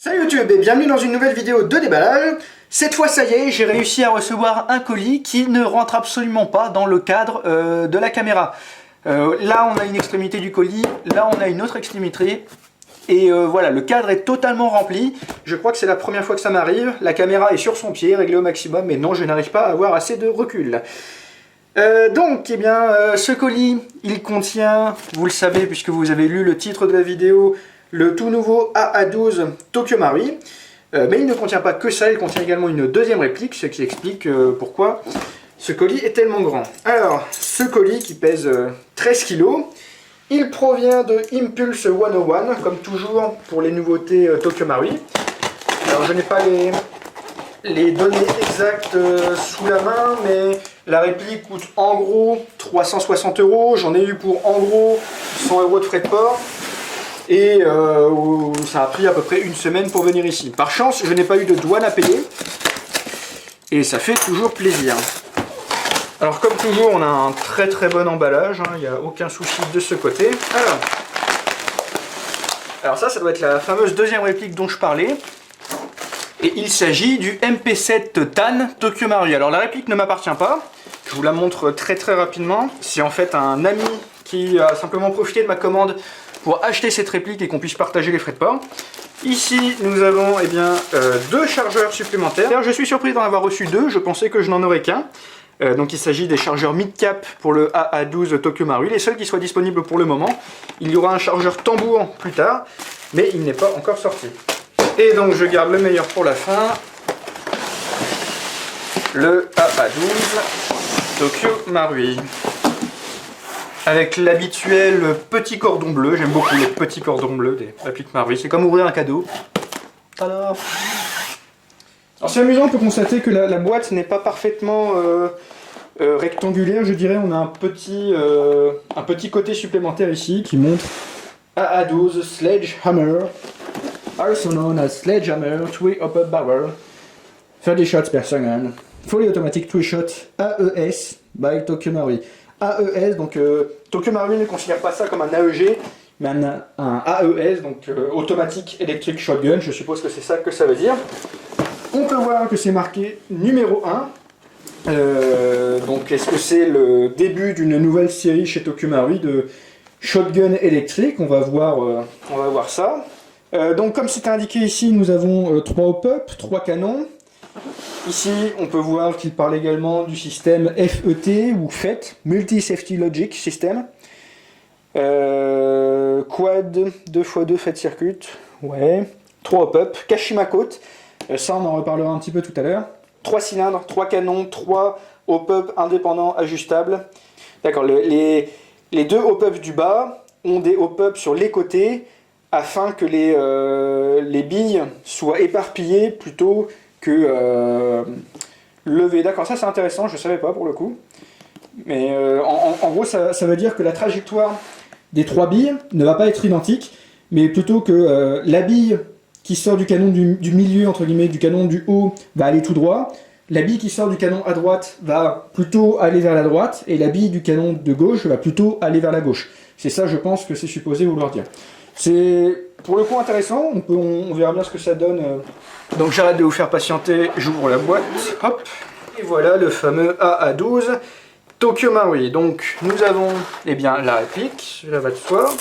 Salut YouTube et bienvenue dans une nouvelle vidéo de déballage. Cette fois ça y est, j'ai réussi à recevoir un colis qui ne rentre absolument pas dans le cadre de la caméra. Là on a une extrémité du colis, là on a une autre extrémité. Et voilà, le cadre est totalement rempli. Je crois que c'est la première fois que ça m'arrive. La caméra est sur son pied, réglée au maximum, mais non, je n'arrive pas à avoir assez de recul. Donc, eh bien, ce colis, il contient, vous le savez puisque vous avez lu le titre de la vidéo, le tout nouveau AA12 Tokyo Marui. Mais il ne contient pas que ça, il contient également une deuxième réplique, ce qui explique pourquoi ce colis est tellement grand. Alors, ce colis qui pèse 13 kg, il provient de Impulse 101, comme toujours pour les nouveautés Tokyo Marui. Alors, je n'ai pas les données exactes sous la main, mais la réplique coûte en gros 360 €. J'en ai eu pour en gros 100 € de frais de port. Et ça a pris à peu près une semaine pour venir ici. Par chance, je n'ai pas eu de douane à payer. Et ça fait toujours plaisir. Alors comme toujours, on a un très bon emballage. Il n'y a aucun souci de ce côté. Alors ça doit être la fameuse deuxième réplique dont je parlais. Et il s'agit du MP7 TAN Tokyo Marui. Alors la réplique ne m'appartient pas. Je vous la montre très rapidement. C'est en fait un ami qui a simplement profité de ma commande pour acheter cette réplique et qu'on puisse partager les frais de port. Ici, nous avons deux chargeurs supplémentaires. Je suis surpris d'en avoir reçu deux, je pensais que je n'en aurais qu'un. Donc il s'agit des chargeurs mid-cap pour le AA12 Tokyo Marui, les seuls qui soient disponibles pour le moment. Il y aura un chargeur tambour plus tard, mais il n'est pas encore sorti. Et donc je garde le meilleur pour la fin. Le AA12 Tokyo Marui. Avec l'habituel petit cordon bleu, j'aime beaucoup les petits cordons bleus des répliques Marui, c'est comme ouvrir un cadeau. Alors c'est amusant, on peut constater que la boîte n'est pas parfaitement rectangulaire, je dirais. On a un petit côté supplémentaire ici qui montre AA12 Sledgehammer, also known as Sledgehammer 3-Upper Barrel, 30 shots per second, fully automatic 3 shot AES by Tokyo Marui. AES, donc Tokyo Marui ne considère pas ça comme un AEG, mais un AES, donc Automatic Electric Shotgun, je suppose que c'est ça que ça veut dire. On peut voir que c'est marqué numéro 1, donc est-ce que c'est le début d'une nouvelle série chez Tokyo Marui de shotgun électrique? On va voir ça. Donc comme c'est indiqué ici, nous avons 3 hop-up, 3 canons. Ici, on peut voir qu'il parle également du système FET ou FET, Multi Safety Logic System. Quad 2x2 FET Circuit, ouais. 3 hop-up, Kashima Coat, ça on en reparlera un petit peu tout à l'heure. 3 cylindres, 3 canons, 3 hop-up indépendants ajustables. D'accord, les deux hop-up du bas ont des hop-up sur les côtés afin que les billes soient éparpillées plutôt que levé. D'accord, ça c'est intéressant, je ne savais pas pour le coup. Mais en gros, ça veut dire que la trajectoire des 3 billes ne va pas être identique, mais plutôt que la bille qui sort du canon du milieu, entre guillemets, du canon du haut, va aller tout droit. La bille qui sort du canon à droite va plutôt aller vers la droite, et la bille du canon de gauche va plutôt aller vers la gauche. C'est ça, je pense, que c'est supposé vouloir dire. C'est pour le coup intéressant, on verra bien ce que ça donne. Donc j'arrête de vous faire patienter, j'ouvre la boîte, hop, et voilà le fameux AA12 Tokyo Marui. Donc nous avons la réplique, cela va de soi.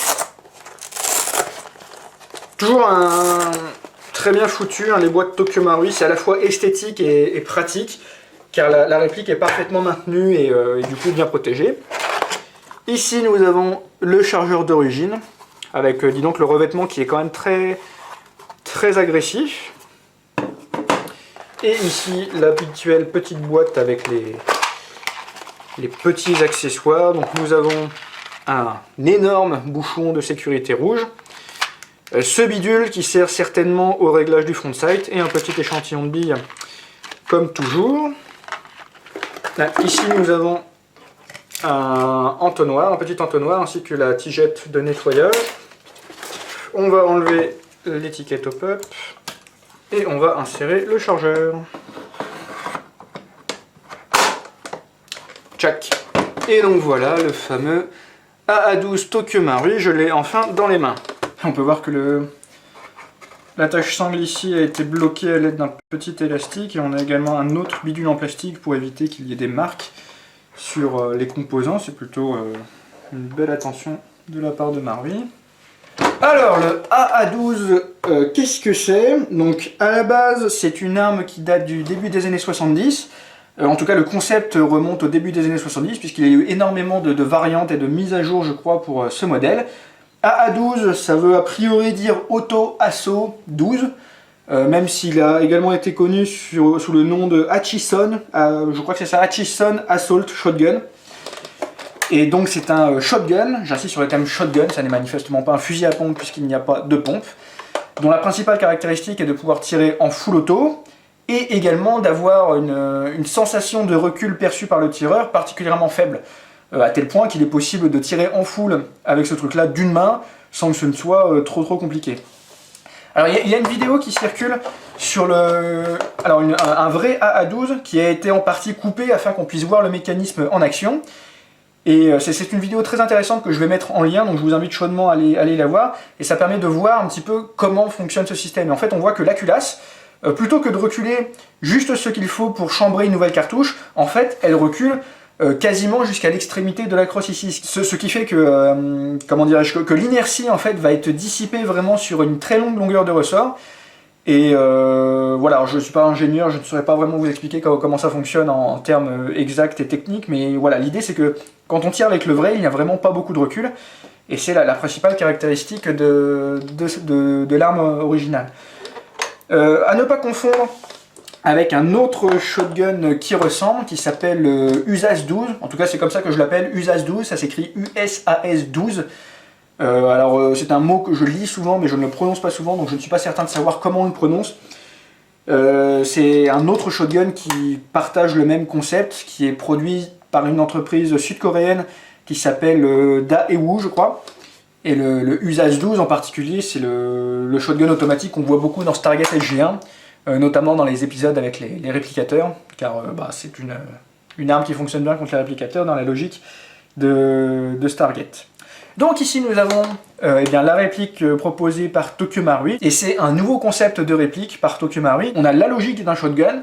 Toujours un très bien foutu, les boîtes Tokyo Marui, c'est à la fois esthétique et pratique, car la réplique est parfaitement maintenue et du coup bien protégée. Ici nous avons le chargeur d'origine, avec dis donc le revêtement qui est quand même très agressif. Et ici l'habituelle petite boîte avec les petits accessoires. Donc nous avons un énorme bouchon de sécurité rouge, ce bidule qui sert certainement au réglage du front sight, et un petit échantillon de billes comme toujours. Là, ici nous avons un petit entonnoir ainsi que la tigette de nettoyage. On va enlever l'étiquette hop-up et on va insérer le chargeur. Tchac. Et donc voilà le fameux AA12 Tokyo Marui, je l'ai enfin dans les mains. On peut voir que L'attache sangle ici a été bloquée à l'aide d'un petit élastique et on a également un autre bidule en plastique pour éviter qu'il y ait des marques sur les composants. C'est plutôt une belle attention de la part de Marui. Alors le AA-12, qu'est-ce que c'est? Donc à la base c'est une arme qui date du début des années 70. En tout cas le concept remonte au début des années 70 puisqu'il y a eu énormément de variantes et de mises à jour je crois pour ce modèle. AA-12 ça veut a priori dire Auto Assault 12. Même s'il a également été connu sous le nom de Hutchison, je crois que c'est ça, Hutchison Assault Shotgun. Et donc c'est un shotgun, j'insiste sur le terme shotgun, ça n'est manifestement pas un fusil à pompe puisqu'il n'y a pas de pompe, dont la principale caractéristique est de pouvoir tirer en full auto, et également d'avoir une sensation de recul perçue par le tireur particulièrement faible, à tel point qu'il est possible de tirer en full avec ce truc-là d'une main, sans que ce ne soit trop compliqué. Alors il y a une vidéo qui circule sur un vrai AA-12 qui a été en partie coupé afin qu'on puisse voir le mécanisme en action. Et c'est une vidéo très intéressante que je vais mettre en lien, donc je vous invite chaudement à aller la voir. Et ça permet de voir un petit peu comment fonctionne ce système. Et en fait on voit que la culasse, plutôt que de reculer juste ce qu'il faut pour chambrer une nouvelle cartouche, en fait elle recule quasiment jusqu'à l'extrémité de la crosse ici. Ce qui fait que, comment dirais-je, que l'inertie en fait va être dissipée vraiment sur une très longue longueur de ressort. Et voilà, alors je ne suis pas ingénieur, je ne saurais pas vraiment vous expliquer comment ça fonctionne en termes exacts et techniques, mais voilà, l'idée c'est que quand on tire avec le vrai, il n'y a vraiment pas beaucoup de recul, et c'est la principale caractéristique de l'arme originale. À ne pas confondre avec un autre shotgun qui ressemble, qui s'appelle USAS 12, en tout cas c'est comme ça que je l'appelle, USAS 12, ça s'écrit USAS 12. Alors c'est un mot que je lis souvent mais je ne le prononce pas souvent, donc je ne suis pas certain de savoir comment on le prononce. C'est un autre shotgun qui partage le même concept, qui est produit par une entreprise sud-coréenne qui s'appelle Daewoo je crois. Et le USAS 12 en particulier, c'est le shotgun automatique qu'on voit beaucoup dans Stargate SG1, notamment dans les épisodes avec les réplicateurs, car c'est une arme qui fonctionne bien contre les réplicateurs dans la logique de Stargate. Donc ici nous avons la réplique proposée par Tokyo Marui, et c'est un nouveau concept de réplique par Tokyo Marui. On a la logique d'un shotgun,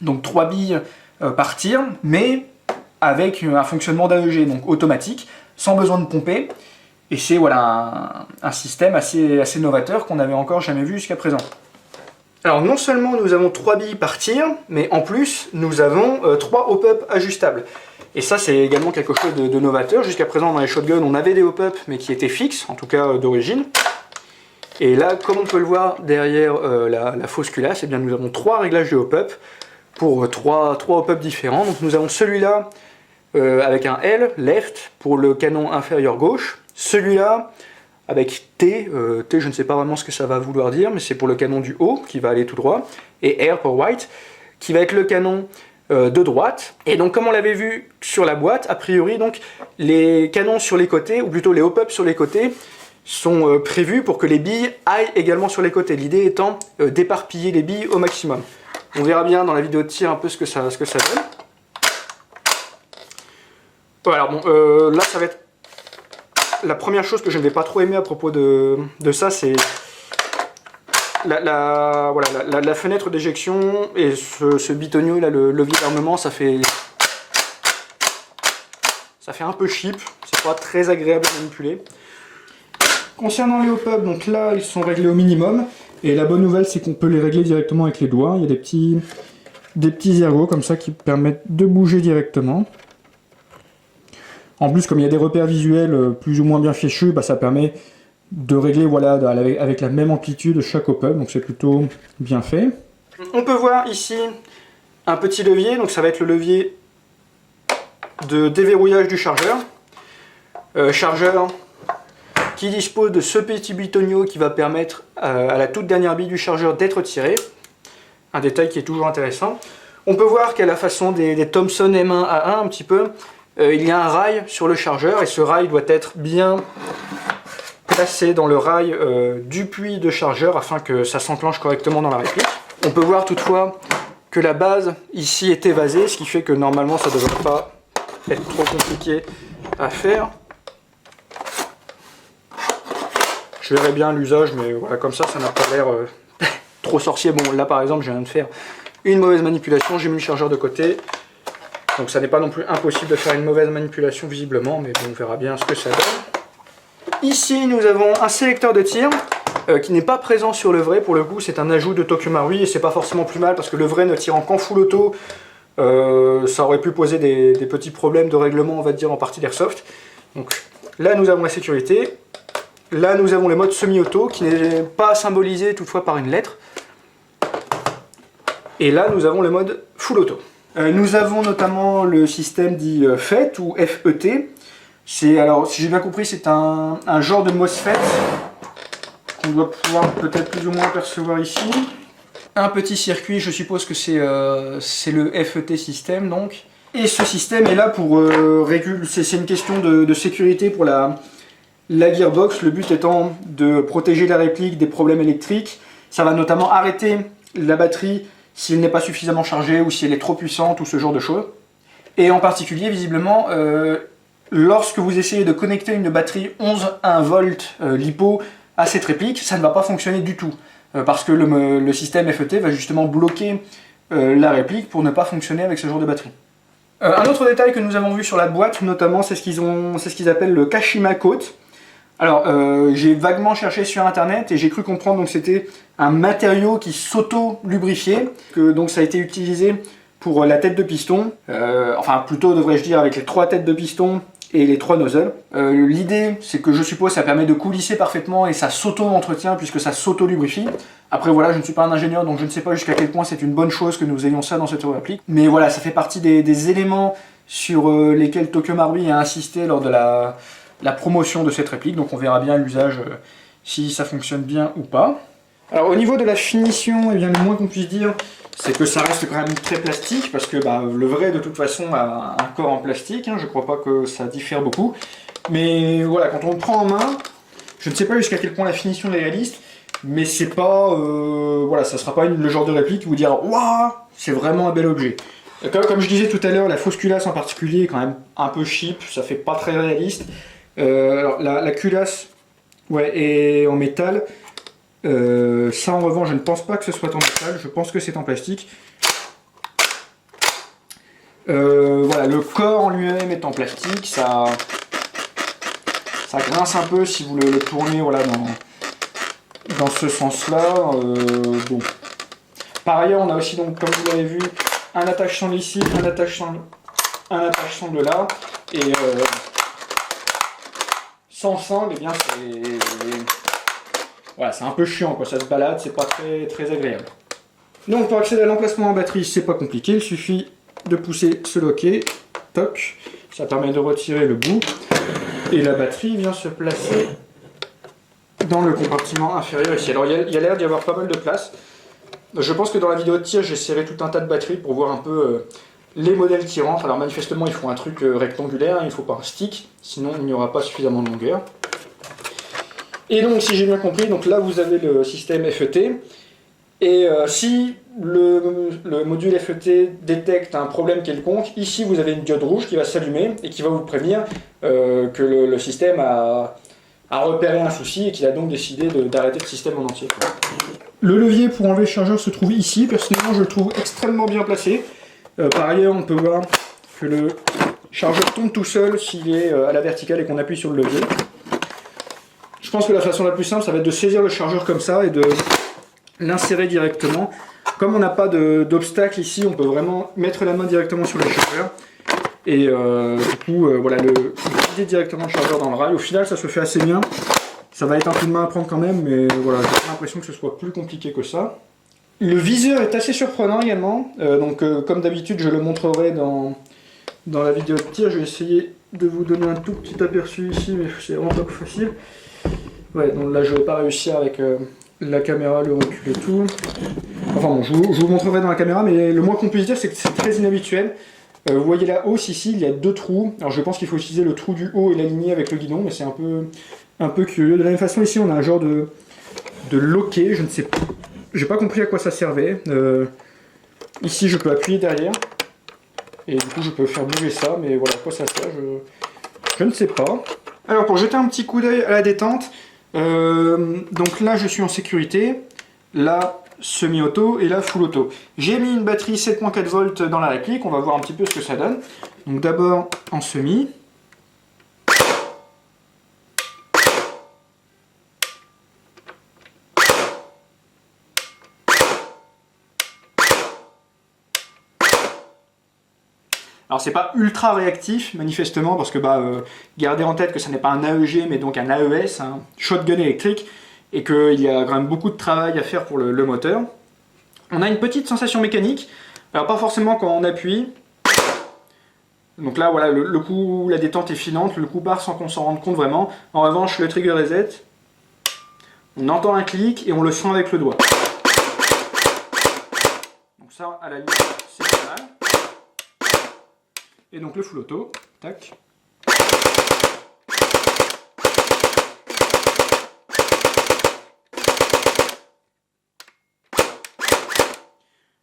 donc 3 billes par tir, mais avec un fonctionnement d'AEG, donc automatique, sans besoin de pomper, et c'est voilà, un système assez novateur qu'on n'avait encore jamais vu jusqu'à présent. Alors non seulement nous avons 3 billes par tir, mais en plus nous avons 3 hop-up ajustables. Et ça c'est également quelque chose de novateur. Jusqu'à présent dans les shotguns on avait des hop-up mais qui étaient fixes, en tout cas d'origine. Et là comme on peut le voir derrière la fausse culasse, eh bien, nous avons 3 réglages de hop-up pour 3 hop-up différents. Donc nous avons celui-là avec un L, left, pour le canon inférieur gauche. Celui-là avec T, T je ne sais pas vraiment ce que ça va vouloir dire, mais c'est pour le canon du haut qui va aller tout droit. Et R pour white, qui va être le canon de droite. Et donc comme on l'avait vu sur la boîte, a priori donc les canons sur les côtés, ou plutôt les hop-up sur les côtés, sont prévus pour que les billes aillent également sur les côtés. L'idée étant d'éparpiller les billes au maximum. On verra bien dans la vidéo de tir un peu ce que ça donne. Voilà, bon, là ça va être la première chose que je ne vais pas trop aimer à propos de ça, c'est la fenêtre d'éjection et ce bitonio là, le levier d'armement, ça fait un peu cheap, c'est pas très agréable à manipuler. Concernant les hop-up, donc là ils sont réglés au minimum, et la bonne nouvelle c'est qu'on peut les régler directement avec les doigts. Il y a des petits ergots comme ça qui permettent de bouger directement. En plus, comme il y a des repères visuels plus ou moins bien fichus, ça permet de régler voilà, avec la même amplitude chaque hop-up, donc c'est plutôt bien fait. On peut voir ici un petit levier, donc ça va être le levier de déverrouillage du chargeur. Chargeur qui dispose de ce petit bitonio qui va permettre à la toute dernière bille du chargeur d'être tirée. Un détail qui est toujours intéressant. On peut voir qu'à la façon des Thompson M1A1 un petit peu, il y a un rail sur le chargeur et ce rail doit être bien placé dans le rail du puits de chargeur afin que ça s'enclenche correctement dans la réplique. On peut voir toutefois que la base ici est évasée, ce qui fait que normalement ça ne devrait pas être trop compliqué à faire. Je verrai bien l'usage, mais voilà, comme ça n'a pas l'air trop sorcier. Bon, là par exemple, je viens de faire une mauvaise manipulation, j'ai mis le chargeur de côté. Donc ça n'est pas non plus impossible de faire une mauvaise manipulation visiblement, mais bon, on verra bien ce que ça donne. Ici, nous avons un sélecteur de tir qui n'est pas présent sur le vrai. Pour le coup, c'est un ajout de Tokyo Marui et c'est pas forcément plus mal parce que le vrai ne tirant qu'en full auto, ça aurait pu poser des petits problèmes de règlement, on va dire, en partie d'airsoft. Donc là, nous avons la sécurité. Là, nous avons le mode semi-auto qui n'est pas symbolisé toutefois par une lettre. Et là, nous avons le mode full auto. Nous avons notamment le système dit FET ou FET. Alors, si j'ai bien compris, c'est un genre de MOSFET qu'on doit pouvoir peut-être plus ou moins percevoir ici. Un petit circuit, je suppose que c'est le FET système donc. Et ce système est là pour réguler, c'est une question de sécurité pour la gearbox, le but étant de protéger la réplique des problèmes électriques. Ça va notamment arrêter la batterie s'il n'est pas suffisamment chargée ou si elle est trop puissante ou ce genre de choses. Et en particulier, visiblement, lorsque vous essayez de connecter une batterie 11,1 volts LiPo à cette réplique, ça ne va pas fonctionner du tout. Parce que le système FET va justement bloquer la réplique pour ne pas fonctionner avec ce genre de batterie. Un autre détail que nous avons vu sur la boîte, notamment, c'est ce qu'ils appellent le Kashima Coat. Alors, j'ai vaguement cherché sur internet et j'ai cru comprendre que c'était un matériau qui s'auto-lubrifiait, que donc ça a été utilisé pour la tête de piston, enfin plutôt devrais-je dire avec les 3 têtes de piston et les 3 nozzles. L'idée, c'est que je suppose ça permet de coulisser parfaitement et ça s'auto-entretient puisque ça s'auto-lubrifie. Après voilà, je ne suis pas un ingénieur donc je ne sais pas jusqu'à quel point c'est une bonne chose que nous ayons ça dans cette réplique. Mais voilà, ça fait partie des éléments sur lesquels Tokyo Marui a insisté lors de la promotion de cette réplique. Donc on verra bien l'usage, si ça fonctionne bien ou pas. Alors au niveau de la finition, eh bien, le moins qu'on puisse dire, c'est que ça reste quand même très plastique, parce que le vrai de toute façon a un corps en plastique, hein, je crois pas que ça diffère beaucoup. Mais voilà, quand on le prend en main, je ne sais pas jusqu'à quel point la finition est réaliste, mais c'est pas, voilà, ça sera pas le genre de réplique qui vous dira waouh, c'est vraiment un bel objet. Comme je disais tout à l'heure, la fausse culasse en particulier est quand même un peu cheap, ça fait pas très réaliste. Alors la culasse, ouais, est en métal. Ça en revanche, je ne pense pas que ce soit en métal, je pense que c'est en plastique. Voilà, le corps en lui-même est en plastique, ça grince un peu si vous le tournez, voilà, dans ce sens-là. Bon. Par ailleurs, on a aussi, donc, comme vous l'avez vu, un attache-sang ici, un attache-sang de là, et sans sang, eh bien, voilà, c'est un peu chiant, quoi. Ça se balade, c'est pas très agréable. Donc pour accéder à l'emplacement en batterie, c'est pas compliqué, il suffit de pousser ce loquet, toc, ça permet de retirer le bout, et la batterie vient se placer dans le compartiment inférieur ici. Alors il y a l'air d'y avoir pas mal de place. Je pense que dans la vidéo de tir, j'essaierai tout un tas de batteries pour voir un peu les modèles qui rentrent. Alors manifestement, il faut un truc rectangulaire, il ne faut pas un stick, sinon il n'y aura pas suffisamment de longueur. Et donc, si j'ai bien compris, donc là vous avez le système FET, et si le module FET détecte un problème quelconque, ici vous avez une diode rouge qui va s'allumer et qui va vous prévenir que le système a repéré un souci et qu'il a donc décidé d'arrêter le système en entier. Le levier pour enlever le chargeur se trouve ici, personnellement je le trouve extrêmement bien placé. Par ailleurs, on peut voir que le chargeur tombe tout seul s'il est à la verticale et qu'on appuie sur le levier. Je pense que la façon la plus simple, ça va être de saisir le chargeur comme ça et de l'insérer directement. Comme on n'a pas d'obstacle ici, on peut vraiment mettre la main directement sur le chargeur. Et du coup, voilà, vider directement le chargeur dans le rail. Au final, ça se fait assez bien. Ça va être un peu de main à prendre quand même, mais voilà, j'ai pas l'impression que ce soit plus compliqué que ça. Le viseur est assez surprenant également. Donc, comme d'habitude, je le montrerai dans la vidéo de tir. Je vais essayer de vous donner un tout petit aperçu ici, mais c'est vraiment pas facile. Ouais, donc là je vais pas réussir avec la caméra, le recul et tout. Enfin bon, je vous montrerai dans la caméra, mais le moins qu'on puisse dire c'est que c'est très inhabituel. Vous voyez la hausse ici, il y a 2 trous. Alors je pense qu'il faut utiliser le trou du haut et l'aligner avec le guidon, mais c'est un peu curieux. De la même façon ici on a un genre de loquet, je ne sais pas. J'ai pas compris à quoi ça servait. Ici je peux appuyer derrière. Et du coup je peux faire bouger ça, mais voilà à quoi ça sert, je ne sais pas. Alors pour jeter un petit coup d'œil à la détente, Donc là je suis en sécurité, là semi-auto et là full auto. J'ai mis une batterie 7.4 volts dans la réplique, on va voir un petit peu ce que ça donne. Donc d'abord en semi. Alors c'est pas ultra réactif manifestement parce que gardez en tête que ce n'est pas un AEG mais donc un AES, un shotgun électrique, et qu'il y a quand même beaucoup de travail à faire pour le moteur. On a une petite sensation mécanique, alors pas forcément quand on appuie. Donc là voilà, le coup, la détente est filante, le coup part sans qu'on s'en rende compte vraiment. En revanche le trigger reset, on entend un clic et on le sent avec le doigt. Donc ça à la limite c'est pas mal. Et donc le full auto, tac.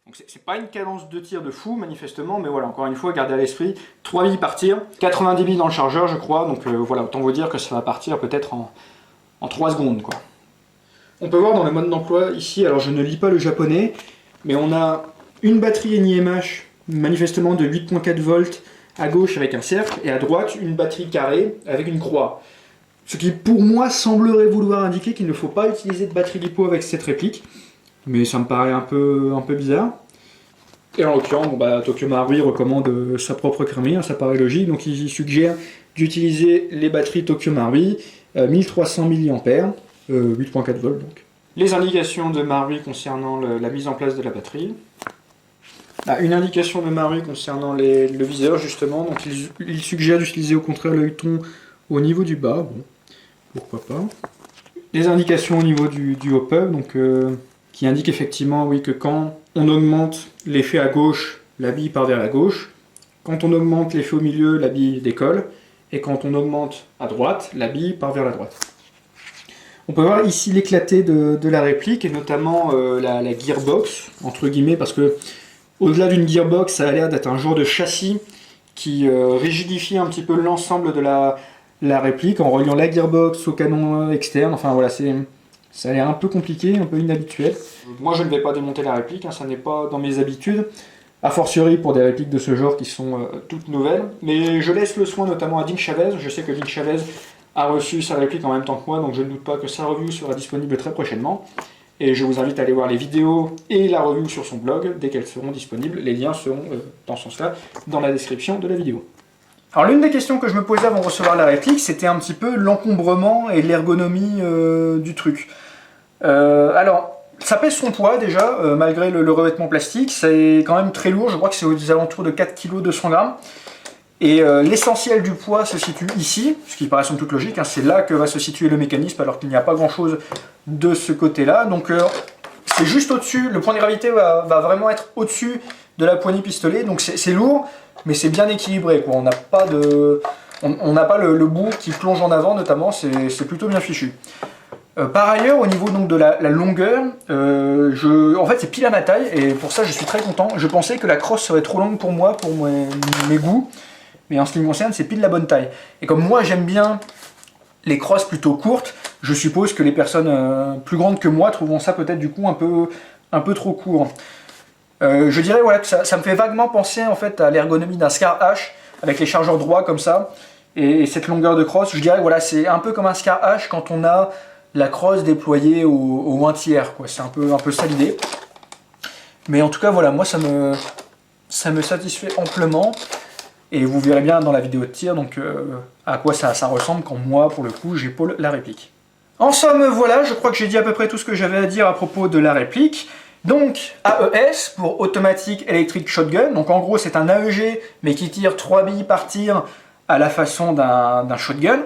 Donc c'est pas une cadence de tir de fou manifestement, mais voilà, encore une fois, gardez à l'esprit, 3 billes par tir, 90 billes dans le chargeur je crois, donc voilà, autant vous dire que ça va partir peut-être en 3 secondes quoi. On peut voir dans le mode d'emploi ici, alors je ne lis pas le japonais, mais on a une batterie NiMH manifestement de 8.4 volts à gauche avec un cercle, et à droite une batterie carrée avec une croix. Ce qui pour moi semblerait vouloir indiquer qu'il ne faut pas utiliser de batterie LiPo avec cette réplique, mais ça me paraît un peu bizarre. Et en l'occurrence, Tokyo Marui recommande sa propre crémerie, ça paraît logique, donc il suggère d'utiliser les batteries Tokyo Marui 1300 mAh, 8.4 volts donc. Les indications de Marui concernant la mise en place de la batterie. Une indication de Marui concernant le viseur justement, donc il suggère d'utiliser au contraire l'œilleton au niveau du bas, bon, pourquoi pas. Les indications au niveau du hop-up, donc qui indiquent effectivement oui, que quand on augmente l'effet à gauche, la bille part vers la gauche, quand on augmente l'effet au milieu, la bille décolle, et quand on augmente à droite, la bille part vers la droite. On peut voir ici l'éclaté de la réplique, et notamment la gearbox, entre guillemets, parce que au-delà d'une gearbox, ça a l'air d'être un genre de châssis qui rigidifie un petit peu l'ensemble de la réplique en reliant la gearbox au canon externe. Enfin voilà, ça a l'air un peu compliqué, un peu inhabituel. Moi je ne vais pas démonter la réplique, ça n'est pas dans mes habitudes. A fortiori pour des répliques de ce genre qui sont toutes nouvelles. Mais je laisse le soin notamment à Dink Chavez. Je sais que Dink Chavez a reçu sa réplique en même temps que moi, donc je ne doute pas que sa review sera disponible très prochainement. Et je vous invite à aller voir les vidéos et la review sur son blog dès qu'elles seront disponibles. Les liens seront, dans ce sens-là, dans la description de la vidéo. Alors l'une des questions que je me posais avant de recevoir la réplique, c'était un petit peu l'encombrement et l'ergonomie du truc. Alors, ça pèse son poids déjà, malgré le revêtement plastique. C'est quand même très lourd, je crois que c'est aux alentours de 4 kg 200 grammes. Et l'essentiel du poids se situe ici, ce qui paraît somme toute logique, c'est là que va se situer le mécanisme, alors qu'il n'y a pas grand chose de ce côté-là. Donc c'est juste au-dessus, le point de gravité va vraiment être au-dessus de la poignée pistolet, donc c'est lourd, mais c'est bien équilibré, quoi. On n'a pas, le bout qui plonge en avant notamment, c'est plutôt bien fichu. Par ailleurs, au niveau donc, de la longueur, en fait c'est pile à ma taille, et pour ça je suis très content. Je pensais que la crosse serait trop longue pour moi, pour mes goûts. Mais en ce qui me concerne, c'est pile la bonne taille. Et comme moi, j'aime bien les crosses plutôt courtes, je suppose que les personnes plus grandes que moi trouveront ça peut-être du coup un peu trop court. Je dirais voilà, que ça me fait vaguement penser en fait à l'ergonomie d'un Scar H, avec les chargeurs droits comme ça, et cette longueur de crosse. Je dirais voilà, c'est un peu comme un Scar H quand on a la crosse déployée au 1 tiers. C'est un peu ça l'idée. Mais en tout cas, voilà, moi ça me satisfait amplement. Et vous verrez bien dans la vidéo de tir donc, à quoi ça ressemble quand moi, pour le coup, j'épaule la réplique. En somme, voilà, je crois que j'ai dit à peu près tout ce que j'avais à dire à propos de la réplique. Donc, AES pour Automatic Electric Shotgun. Donc en gros, c'est un AEG, mais qui tire 3 billes par tir à la façon d'un shotgun.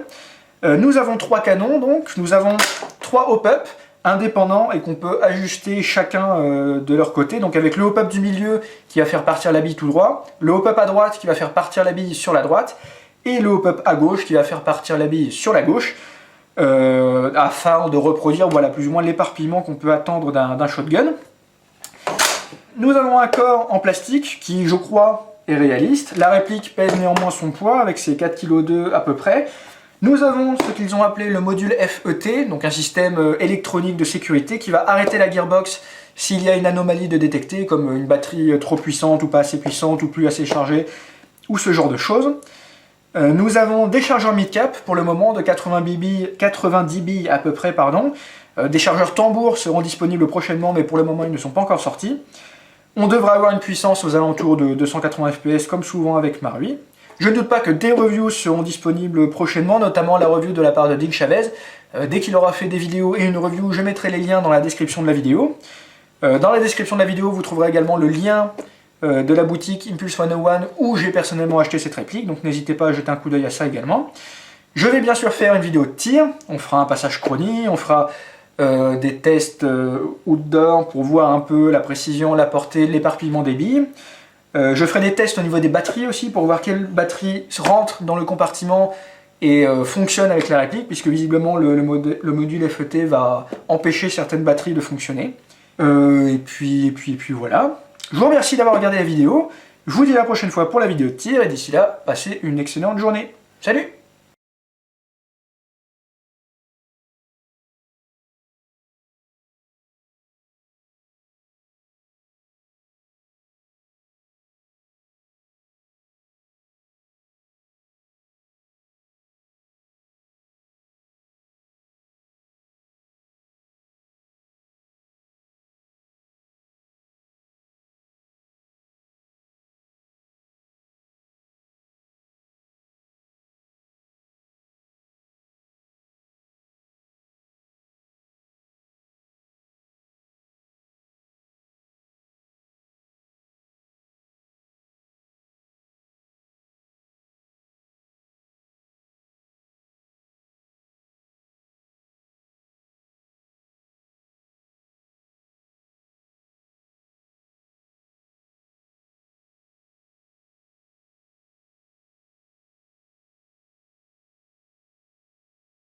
Nous avons 3 canons, donc. Nous avons 3 hop-up indépendants et qu'on peut ajuster chacun de leur côté. Donc avec le hop-up du milieu qui va faire partir la bille tout droit, le hop-up à droite qui va faire partir la bille sur la droite, et le hop-up à gauche qui va faire partir la bille sur la gauche, afin de reproduire voilà, plus ou moins l'éparpillement qu'on peut attendre d'un shotgun. Nous avons un corps en plastique qui, je crois, est réaliste. La réplique pèse néanmoins son poids avec ses 4,2 kg à peu près. Nous avons ce qu'ils ont appelé le module FET, donc un système électronique de sécurité qui va arrêter la gearbox s'il y a une anomalie de détecter, comme une batterie trop puissante ou pas assez puissante ou plus assez chargée, ou ce genre de choses. Nous avons des chargeurs mid-cap pour le moment de 90 billes à peu près, pardon. Des chargeurs tambour seront disponibles prochainement, mais pour le moment ils ne sont pas encore sortis. On devrait avoir une puissance aux alentours de 280 fps comme souvent avec Marui. Je ne doute pas que des reviews seront disponibles prochainement, notamment la review de la part de Ding Chavez. Dès qu'il aura fait des vidéos et une review, je mettrai les liens dans la description de la vidéo. Dans la description de la vidéo, vous trouverez également le lien de la boutique Impulse 101 où j'ai personnellement acheté cette réplique, donc n'hésitez pas à jeter un coup d'œil à ça également. Je vais bien sûr faire une vidéo de tir, on fera un passage chronie, on fera des tests outdoor pour voir un peu la précision, la portée, l'éparpillement des billes. Je ferai des tests au niveau des batteries aussi pour voir quelle batterie rentre dans le compartiment et fonctionne avec la réplique, puisque visiblement le module FET va empêcher certaines batteries de fonctionner. Et puis voilà. Je vous remercie d'avoir regardé la vidéo. Je vous dis à la prochaine fois pour la vidéo de tir, et d'ici là, passez une excellente journée. Salut!